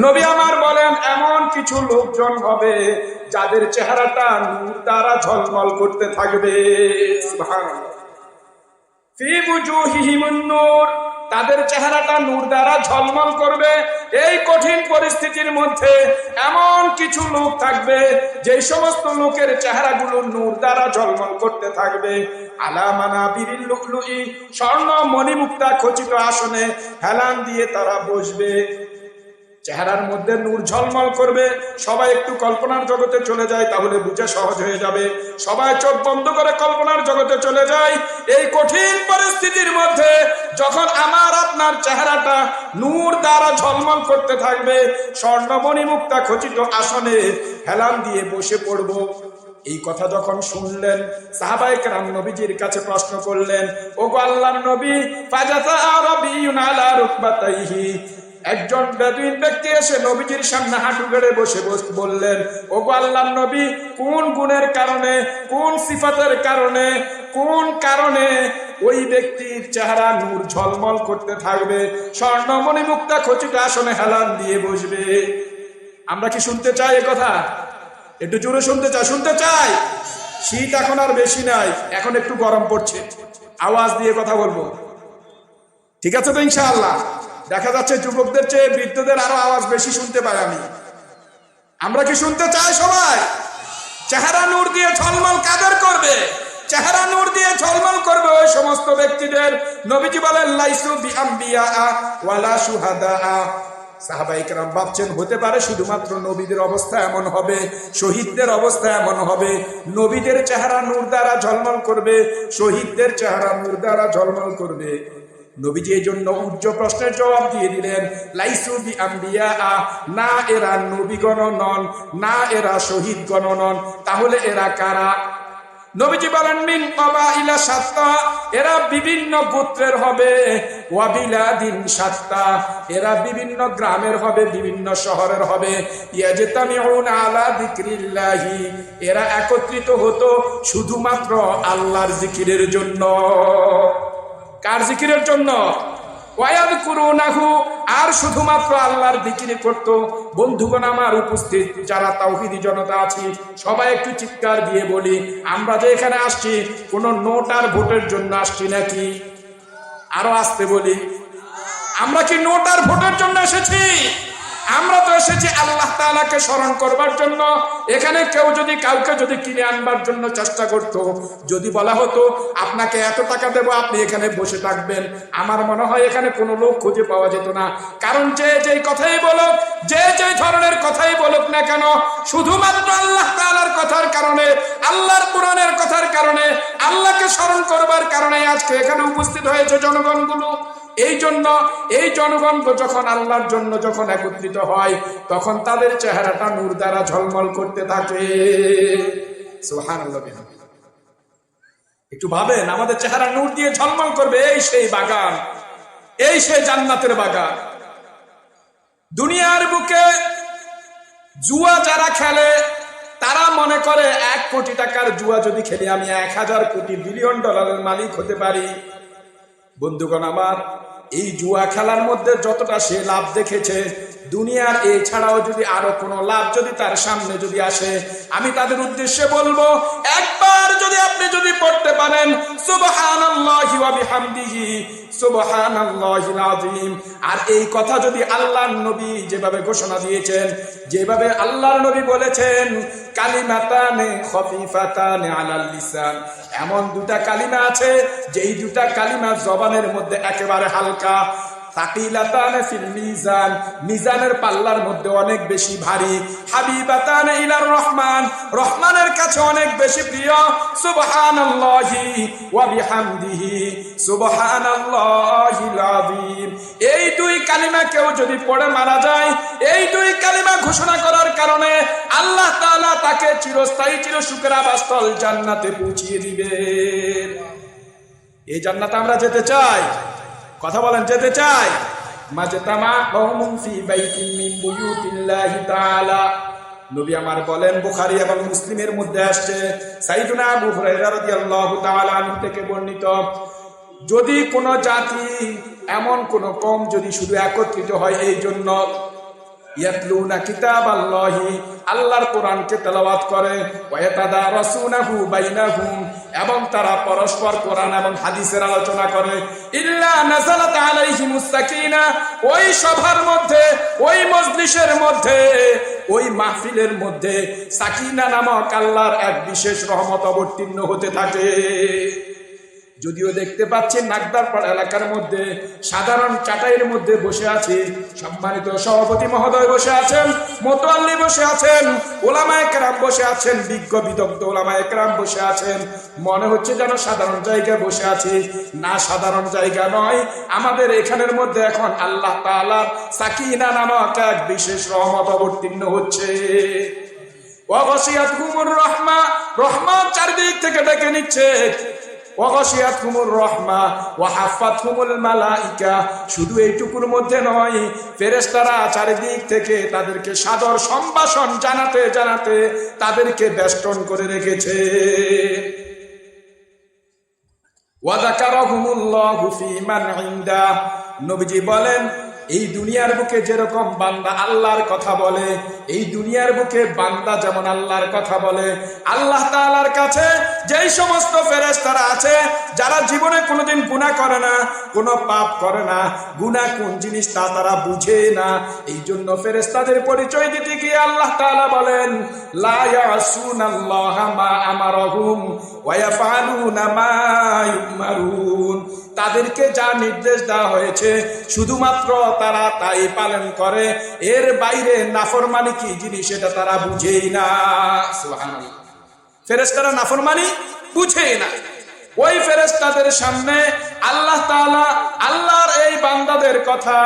নবী আমার বলেন এমন কিছু লোকজন হবে যাদের চেহারাটা নূর দ্বারা ঝলমল করতে থাকবে। সুবহানাল্লাহ। ফি বুজুহিহিমুন নূর, তাদের চেহারাটা নূর দ্বারা ঝলমল করবে। এই কঠিন পরিস্থিতির মধ্যে এমন কিছু লোক থাকবে যে সমস্ত লোকের চেহারাগুলো নূর দ্বারা ঝলমল করতে থাকবে। আলা মানাবিরিল লুকলুই, স্বর্ণ মণিমুক্তা খচিত আসনে হেলান দিয়ে তারা বসবে, চেহারার মধ্যে নূর ঝলমল করবে। সবাই একটু কল্পনার জগতে চলে যায়, তাহলে বুঝা সহজ হয়ে যাবে। সবাই চোখ বন্ধ করে কল্পনার জগতে চলে যায়। এই কঠিন পরিস্থিতির মধ্যে যখন আমার আপনার চেহারাটা নূর দ্বারা ঝলমল করতে থাকবে, স্বর্ণমণি মুক্তা খচিত আসনে হেলান দিয়ে বসে পড়ব। এই কথা যখন শুনলেন সাহাবায়ে কেরাম নবীজির কাছে প্রশ্ন করলেন, ওগো আল্লাহর নবী, ফাজাতা আরাবিয়ুন আলা রুকবাতাইহি, একজন বেদুইন ব্যক্তি এসে নবীজির সামনে হাঁটু গেড়ে বসে বললেন, ওগো আল্লাহর নবী, কোন গুণের কারণে, কোন সিফাতের কারণে, কোন কারণে ওই ব্যক্তির চেহারা নূর ঝলমল করতে থাকবে, স্বর্ণমণি মুক্তা খচিত আসনে হেলান দিয়ে বসবে? আমরা কি শুনতে চাই এ কথা? একটু জোরে শুনতে চাই, শুনতে চাই। শীত এখন আর বেশি নাই, এখন একটু গরম পড়ছে, আওয়াজ দিয়ে কথা বলবো, ঠিক আছে তো ইনশাআল্লাহ? দেখা যাচ্ছে যুবকদের চেয়ে বৃদ্ধদের আরো আওয়াজ বেশি শুনতে পাই আমি। আমরা কি শুনতে চাই সবাই? চেহারা নূর দিয়ে ঝলমল কাদের করবে? চেহারা নূর দিয়ে ঝলমল করবে ওই সমস্ত ব্যক্তিদের। নবীজি বলেন, লাইসু বিআম্বিয়া ওয়ালা শুহাদা। সাহাবায়ে কেরাম ভাবছেন হতে পারে শুধুমাত্র নবীদের অবস্থা এমন হবে, শহীদদের অবস্থা এমন হবে। নবীদের চেহারা নূর দ্বারা ঝলমল করবে, শহীদদের চেহারা নূর দ্বারা ঝলমল করবে। নবীজি এই জন্য উচ্চ প্রশ্নের জবাব দিয়ে দিলেন, লাইসু বিআম্বিয়া, না এরা নবীগণ নন, না এরা শহীদগণ নন। তাহলে এরা কারা? নবীজি বলেন, মিন কাবাইলা শাত্তা, এরা বিভিন্ন গোত্রের হবে, ওয়া বিলাদিন শাত্তা, এরা বিভিন্ন গ্রামের হবে, বিভিন্ন শহরের হবে। ইয়াজতামিউনা আলা যিকরিল্লাহি, এরা একত্রিত হতো শুধুমাত্র আল্লাহর জিকিরের জন্য। কার জিকিরের জন্য? ওয়ায়াযকুরুনাহু, আর শুধুমাত্র আল্লাহর জিকির করত। বন্ধুগণ আমার, উপস্থিত যারা তাওহীদি জনতা আছি, সবাই একটু চিৎকার দিয়ে বলি, আমরা যে এখানে আসছি কোন নোট আর ভোটের জন্য আসছি নাকি? আরো আসতে বলি, আমরা কি নোট আর ভোটের জন্য এসেছি? আমরা তো এসেছি আল্লাহ তাআলাকে স্মরণ করবার জন্য। এখানে কেউ যদি কাউকে যদি কিনে আনবার জন্য চেষ্টা করত, যদি বলা হতো আপনাকে এত টাকা দেবো, আপনি এখানে বসে থাকবেন, আমার মনে হয় এখানে কোনো লোক খুঁজে পাওয়া যেত না। কারণ যে যেই কথাই বলুক, যে যেই ধরনের কথাই বলুক না কেন, শুধুমাত্র আল্লাহ তাআলার কথার কারণে, আল্লাহর কোরআনের কথার কারণে, আল্লাহকে স্মরণ করবার কারণে আজকে এখানে উপস্থিত হয়েছে জনগণগুলো। এই জন্য এই জনগণ যখন আল্লাহর জন্য যখন একত্রিত হয়, তখন তাদের চেহারাটা নূর দ্বারা ঝলমল করতে থাকে। সুবহানাল্লাহ। একটু ভাবেন, আমাদের চেহারা নূর দিয়ে ঝলমল করবে, এই সেই বাগান, এই সেই জান্নাতের বাগান। দুনিয়ার বুকে জুয়া যারা খেলে, তারা মনে করে 1 কোটি টাকার জুয়া যদি খেলি আমি 1000 কোটি বিলিয়ন ডলারের মালিক হতে পারি। বন্ধুগণ আমার, এই জুয়া খেলার মধ্যে যতটা সে লাভ দেখেছে, দুনিয়ার এছাড়াও যদি আরো কোনো লাভ যদি তার সামনে যদি আসে, আমি তাদের উদ্দেশ্যে বলবো, একবার যদি আপনি যদি পড়তে পারেন সুবহানাল্লাহি ওয়া বিহামদিহি সুবহানাল্লাহিল আযীম, আর এই কথা যদি আল্লাহর নবী যেভাবে ঘোষণা দিয়েছেন, যেভাবে আল্লাহর নবী বলেছেন, কালিমাতানে খফিফাতানে আলাল লিসান, এমন 2টা কালিমা আছে যেই 2টা কালিমা জবানের মধ্যে একেবারে হালকা, সাকিলাতানে ফিল মিজান, মিজানের পাল্লার মধ্যে অনেক বেশি ভারী, হাবিবাতানে ইলার রহমান, রহমানের কাছে অনেক বেশি প্রিয়, সুবহানাল্লাহি ওয়া বিহামদিহি সুবহানাল্লাহিল আযীম। এই 2 কালিমা কেউ যদি পড়ে মারা যায়, এই 2 কালিমা ঘোষণা করার কারণে আল্লাহ তাআলা তাকে চিরস্থায়ী চিরসুখের আবাসস্থল জান্নাতে পৌঁছিয়ে দিবেন। এই জান্নাতে আমরা যেতে চাই, কথা বলেন, যেতে চাই। মাজতামা কওমুন ফি বাইতিন মিন বুয়ুতিল্লাহি তাআলা, নবী আমার বলেন, বুখারী এবং মুসলিমের মধ্যে আসছে, সাইয়েদুনা আবু হুরায়রা রাদিয়াল্লাহু তাআলা আনহু থেকে বর্ণিত, যদি কোন জাতি, এমন কোন কওম যদি শুধু একত্রিত হয় এই জন্য ইয়াতলুনা কিতাবাল্লাহি, আল্লাহর কোরআনকে তেলাওয়াত করে, ওয়া ইয়াতাদারাসুনাহু বাইনাহুম, এবং তারা পরস্পর কোরআন এবং হাদিসের আলোচনা করে। ইল্লা নাযালাত আলাইহিমুস সাকিনা, ওই সভার মধ্যে, ওই মজলিসের মধ্যে, ওই মাহফিলের মধ্যে সাকিনা নামক আল্লাহর এক বিশেষ রহমত অবতীর্ণ হতে থাকে। যদিও দেখতে পাচ্ছি নাগদারপাড়া এলাকার মধ্যে সাধারণ চাটাইয়ের মধ্যে বসে আছি, সম্মানিত সভাপতি মহোদয় বসে আছেন, মোতাল্লি বসে আছেন, ওলামায়ে কেরাম বসে আছেন, বিজ্ঞ বিদগ্ধ ওলামায়ে কেরাম বসে আছেন, মনে হচ্ছে যেন সাধারণ জায়গায় বসে আছি। না, সাধারণ জায়গা নয়, আমাদের এখানের মধ্যে এখন আল্লাহ তাআলার সাকিনা নামক এক বিশেষ রহমত অবতীর্ণ হচ্ছে। ওয়া গাশিয়াতহুমুর রাহমা, রহমত চারদিক থেকে ডেকে নিচ্ছে। ওয়াগাশিয়াতহুমুর রাহমা ওয়া হাফাতহুমুল মালাইকা, শুধু এইটুকুর মধ্যে নয়, ফেরেশতারা চারিদিক থেকে তাদেরকে সাদর সম্ভাষণ জানাতে জানাতে তাদেরকে বেষ্টন করে রেখেছে। ওয়া যাকারাহুমুল্লাহু ফী মান ইনদা, নবীজি বলেন এই দুনিয়ার বুকে যেরকম বান্দা আল্লাহর কথা বলে, এই দুনিয়ার বুকে বান্দা যেমন আল্লাহর কথা বলে, আল্লাহ তাআলার কাছে যেই সমস্ত ফেরেশতারা আছে যারা জীবনে কোনোদিন গুনাহ করে না, কোনো পাপ করে না, গুনাহ কোন জিনিস তা তারা বুঝে না, এই জন্য ফেরেশতাদের পরিচয় দিতে গিয়ে আল্লাহ তাআলা বলেন লা ইয়াসুনাল্লাহা মা আমারহুম ওয়া ইয়াফআলুনা মা ইউমারুন, তাদেরকে যা নির্দেশ দেওয়া হয়েছে শুধুমাত্র তারা তাই পালন করে, এর বাইরে নাফরমানি কি জিনিস এটা তারা বুঝেই না। সুবহানাল্লাহ, ফেরেশতারা নাফরমানি বুঝেই না। ওই ফেরেশতাদের সামনে আল্লাহ তাআলা আল্লাহর এই বান্দাদের কথা,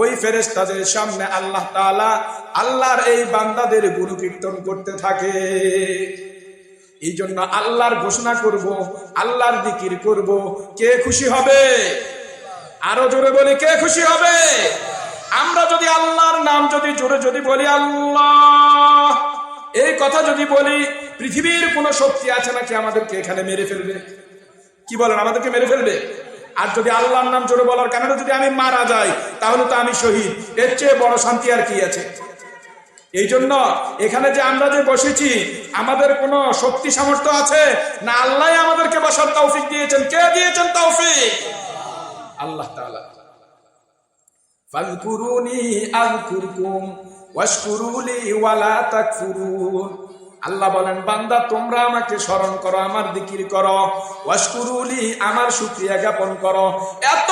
ওই ফেরেশতাদের সামনে আল্লাহ তাআলা আল্লাহর এই বান্দাদের গুণকীর্তন করতে থাকে। এই জন্য আল্লাহর ঘোষণা করব, আল্লাহর জিকির করব, কে খুশি হবে? আরো জোরে বলি, কে খুশি হবে? আমরা যদি আল্লাহর নাম যদি জোরে যদি বলি আল্লাহ, এই কথা যদি বলি, পৃথিবীর কোনো শক্তি আছে নাকি আমাদেরকে এখানে মেরে ফেলবে? কি বলেন, আমাদেরকে মেরে ফেলবে? আর যদি আল্লাহর নাম জোরে বলার কারণে যদি আমি মারা যাই, তাহলে তো আমি শহীদ, এর চেয়ে বড় শান্তি আর কি আছে? এই জন্য এখানে যে আমরা যে বসেছি, আমাদের কোনো শক্তি সামর্থ্য আছে না? আল্লাহ আমাদেরকে বসার তৌফিক দিয়েছেন। কে দিয়েছেন তৌফিক? আল্লাহ তাআলা। ফাযকুরুনি আযকুরকুম ওয়াশকুরুলি ওয়ালা তাকফুরুন, আল্লাহ বলেন বান্দা তোমরা আমাকে স্মরণ করো, আমার জিকির করো, ওয়াশকুরুলি আমার শুকরিয়া জ্ঞাপন করো। এত